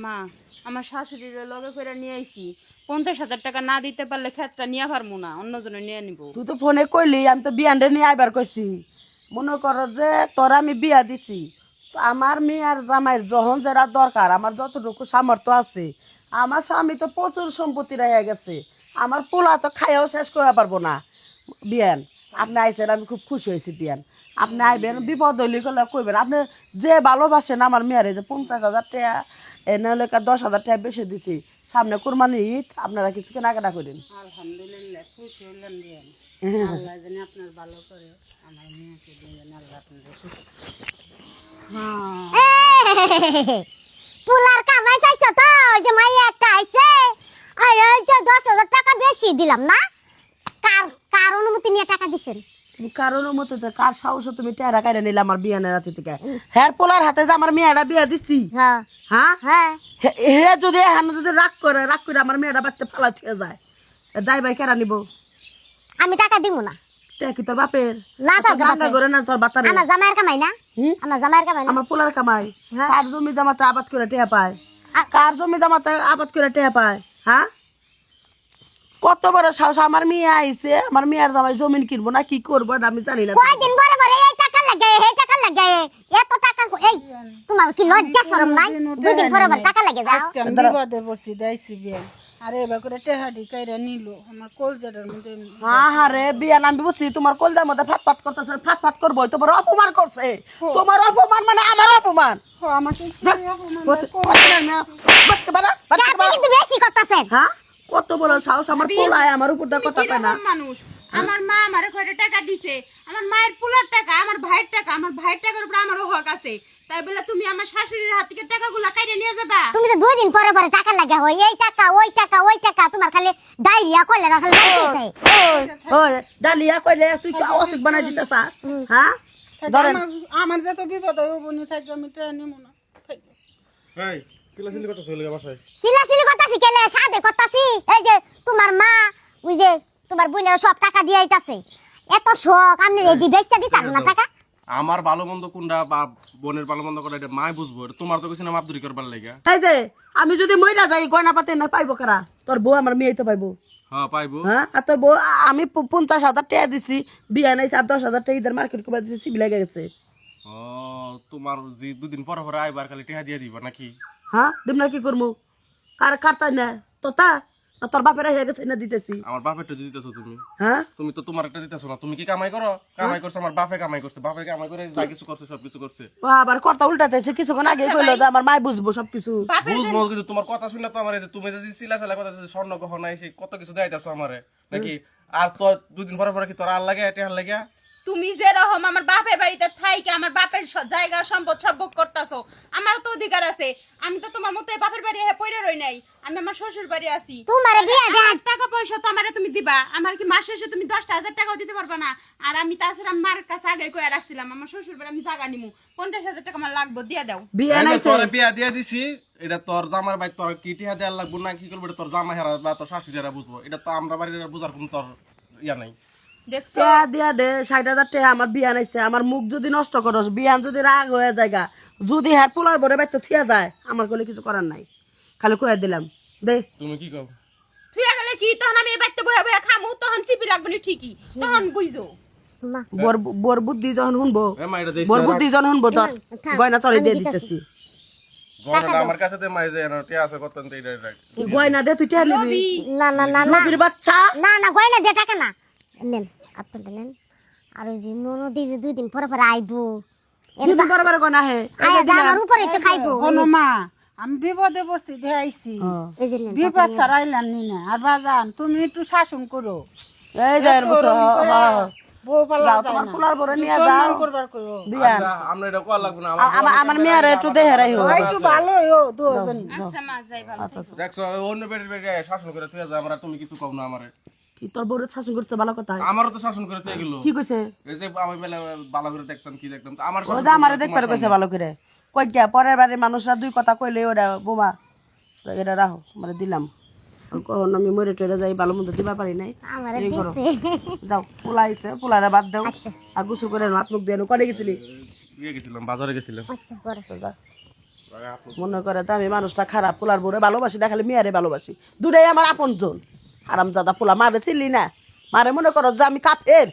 মা আমার শাশুড়ির লগে করে নিয়ে আইছি 50,000 টাকা না দিতে পারলে ক্ষেতটা নিয়ে পারবো না, অন্যজনে নিয়ে নিব। তুই তো ফোনে কইলি, আমি তো বিয়ানটা নিয়ে আইবার কইছি। মনে করো যে তোরা আমি বিয়া দিছি, তো আমার মেয়ে আর জামাইয়ের যখন যারা দরকার, আমার যতটুকু সামর্থ্য আছে, আমার স্বামী তো প্রচুর সম্পত্তি রয়ে গেছে, আমার পোলা তো খাইয়াও শেষ করা পারবো না। বিয়ান আপনি আইসেন, আমি খুব খুশি হয়েছি। বিয়ান আপনি আইবেন, বিপদ হইলে গেলে কইবেন। আপনি যে ভালোবাসেন আমার মেয়ারে, যে 50,000 টাকা নাহলে 10,000 টাকা বেশি দিছি, সামনে কোরবানি ঈদ, আপনারা কিছু কেনাকাটা করেন। আলহামদুলিল্লাহ, খুশি হইলাম দিয়েন। আল্লাহ জানি আপনার ভালো করে, আমার মেয়েকে দিয়ে আল্লাহ আপনাদের সুস্থ। পুলার কামাই পাইছো তো, যে মাই একটা আইছে, আর এই যে 10,000 টাকা বেশি দিলাম না, কার অনুমতি নিয়ে টাকা দিছেন? তুমি কারোর মতো কার সাহস তুমি টেরা কাইরা নিলে আমার বিয়ানের রাতে থেকে? হ্যার পোলার হাতে যে আমার মেয়েটা বিয়া দিচ্ছি, হ্যাঁ হ্যাঁ হ্যাঁ, হে যদি হান যদি রাগ করে আমার মেয়েটা বাড়তে ফালা থেকে যায়, দাই ভাই কেরা নিব? আমি টাকা দিব না। টেয়া কি তোর বাপের? না তো বাঙ্গা করে না তোর বাতারে? আমার জামাইয়ের কামাই না, আমার জামাইয়ের কামাই না। আমার পোলার কামাই। হ্যাঁ। কার জমি জামাতে আবাদ করে টেয়া পায়? কার জমি জামাতে আবাদ করে টেয়া পায়? হ্যাঁ, কত বড় সাহস! আমার মেয়ে আইছে, আমার মেয়ের জামাই জমিন কিনবো না কি করবো এটা আমি জানি না। কয়দিন পরে পরে এই টাকা লাগে, এই টাকা লাগে, এত টাকা এই তোমার কি লজ্জা শরম নাই? 2 দিন পরে পরে টাকা লাগে যাও। আজকে আমি বিপদে পড়ছি, দাইছি বিয়ান। আরে এবার করে টেহাডি কাইরা নিল আমার কলজাটার মধ্যে। হ্যাঁ রে বিয়ান, আমি বুঝছি তোমার কলজার মধ্যে ফাট করতেছে, ফাট করবো। তোমার অপমান করছে, তোমার অপমান মানে আমার অপমান। আমাকে আপনি কিন্তু বেশি করতেছেন। হ্যাঁ, কত বড় সাহস! আমার পোলায় আমার উপর দিয়ে কথা কয় না। মানুষ, আমার মা আমারে কয়টা টাকা দিছে, আমার মায়ের পোলার টাকা, আমার ভাইয়ের টাকা, আমার ভাইয়ের টাকার উপর আমারও হক আছে। তাই বলে তুমি আমার শাশুড়ির হাত থেকে টাকাগুলা কাইরে নিয়ে যাবা? তুমি তো 2 দিন পরে পরে টাকা লাগে হয়, এই টাকা ওই টাকা ওই টাকা, তোমার খালি ডায়রিয়া করলে না, খালি লাগতেই ওই ডালিয়া কইলে তুই কি অসুখ বানাই দিতেছ? হ্যাঁ, ধরেন আমার যত বিপদ হয় বনি থাকবে, আমি ট্রেন নিব না। এই চিলাচিলি কথা চলে বাসায়। সিলাসিলি করতাছি কেলে, সাদে করতাছি। এই যে তোমার মা, ওই যে তোমার বোনের সব টাকা দিয়ে আইতাছে, এত শখ আপনি রেডি বেচা দিতাম না টাকা? আমার ভালো মন্দ কোনটা বা বোনের ভালো মন্দ কোনটা এটা মাই বুঝবো। এটা তোমার তো কিছু না মাপদুরি করবার লাগা। এই যে আমি যদি মইরা যাই, গয়না পাতে না পাইবো কারা? তোর বউ আমার মেয়ে তো পাইবো। হ্যাঁ পাইবো। হ্যাঁ, আর তোর বউ আমি 50,000 টাকা দিছি, বিয়া নাইছে, আর 10,000 টাকা ইদের মার্কেট করে দিছি, সিবি লেগে গেছে। ও তোমার যে 2 দিন পরে পরে আইবার খালি টেহা দিয়ে দিবা নাকি? হ্যাঁ, দিম না কি করবো? কার কারতাই না তোতা, না তোর বাপের হয়ে গেছে না দিতেছি? আমার বাপেরটা দিতেছো তুমি। হ্যাঁ, তুমি তো তোমার একটা দিতেছো না। তুমি কি কামাই করো? কামাই করছো আমার বাপে কামাই করছে। বাপে কামাই করে যা কিছু করছে সব কিছু করছে। ও আবার কথা উল্টাতেছে। কিছুক্ষণ আগে কইলো যে আমার মাই বুঝবো সবকিছু। বুঝবো কিন্তু তোমার কথা শুনলে তো আমার এই যে তুমি যে চিলা কথা স্বর্ণ গহনা সেই কত কিছু দেখাইতেছো আমারে নাকি? আর তো 2 দিন পরে পরে কি তোর আর লাগে টেহার লাগে? তুমি যেরকম আমার বাপের বাড়িতে থাইকে আমার বাপের জায়গা সম্পদ সব ভোগ করতাছো, আমারও তো অধিকার আছে। আমি তো তোমার মতো বাপের বাড়ি পড়ে রই নাই, আমি আমার শ্বশুর বাড়ি আছি। তোমারে বিয়া দেয়া টাকা পয়সা তো আমারে তুমি দিবা, আমার কি মাসে শেষে তুমি 10,000 টাকাও দিতে পারবা না? আর আমি তাছাড়া মার কাছে আগে কইয়া রাখছিলাম আমার শ্বশুর বাড়ি আমি জায়গা নিমু, 50,000 টাকা আমার লাগবে, দিয়ে দাও। বিয়া এই যে নাইছে, তোরে বিয়া দিয়া দিছি, এটা তোর জামার ভাই তোর কি টিহা দেওয়ার লাগবো না কি করবো এটা তোর জামা হেরা বা তোর শাশুড়ি হেরা বুঝবো। এটা তো আমরা বাড়ির বুঝার কোন তোর ইয়া নাই। দেখছো? টাকা দিয়া দে 60,000 টাকা আমার বিয়া নাইছে। আমার মুখ যদি নষ্ট করস, বিয়ান যদি রাগ হয়ে জায়গা, যদি হ্যাঁ পোলার বড় বাইতে থিয়া যায়, আমার কোনো কিছু করার নাই। খালি কয়ে দিলাম দে। তুমি কি কও? তুই গেলে কি তখন আমি এই বাড়িতে বয়ে বয়ে খামু, তখন চিপি লাগবে না ঠিকই, তখন বুঝছো? মা বোর বুদ্ধি যখন শুনবো, এ মা এটা দেইছ বোর বুদ্ধি যখন শুনবো, তোর গয়না চলে দিয়ে দিতেছি। গয়নাটা আমার কাছে দে মাই যে এনো টিয়া আছে কত এইটা গয়না দে, তুই টেয়া নিবি? না না না না নবীর বাচ্চা। না না, গয়না দিয়ে টাকা না, নেন আপনাদের নেন। আর ওই যে ননদি যে 2 দিন পরে পরে আইবো, দুদিন পরে পরে গয়না হে। আয়া জামার উপরে তো খাইবো। শোনো মা, আমি বিপদে পড়ছি দেখাইছি, এই যে নেন বিপদ ছাড়াইলাম নি না। আর বাজান তুমি একটু শাসন করো, এই যাই বুঝছো? বউ পালা যাও যায় তোমার না, পোলার বড় নিয়ে যাও করবার কইও। বিয়ান। আচ্ছা আমরা এটা কোয়া লাগবো না। আমার মেয়ের একটু দেহে রাই হোক। একটু ভালো হইও দুজন। আচ্ছা মা, যাই ভালো। আচ্ছা আচ্ছা। দেখছো অন্য বেড়ে বেড়ে শাসন করে তুই যা, আমরা তুমি কিছু কও না আমারে। কি তোর বউর শাসন করছে ভালো কথা? আমারও তো শাসন করে তুই গেল। কি কইছে? এই যে আমি বেলা ভালো করে দেখতাম কি দেখতাম তো আমার ও শাসন যে আমারে দেখবার কইছে ভালো করে। কই গিয়া পরের বাড়ির মানুষরা 2 কথা কইলে ওরা বোমা, তো এটা রাখো মানে দিলাম। কখন আমি মরে টরে যাই, ভালো মন্দ দিবা পারি নাই। আমারে এই করো, দিছে। যাও পোলা আইছে, পোলারে বাদ দাও। আচ্ছা আর গুছু করে হাত মুখ দিয়ে করে গেছিলি? গেছিলাম বাজারে গেছিলাম। আচ্ছা করে তো যা। মনে করে যে আমি মানুষটা খারাপ, পোলার বউরে ভালোবাসি না, খালি মেয়ারে ভালোবাসি, দুটাই আমার আপন জন। হারামজাদা পোলা, মারে চিনলি না? মারে মনে করো যে আমি কাফের।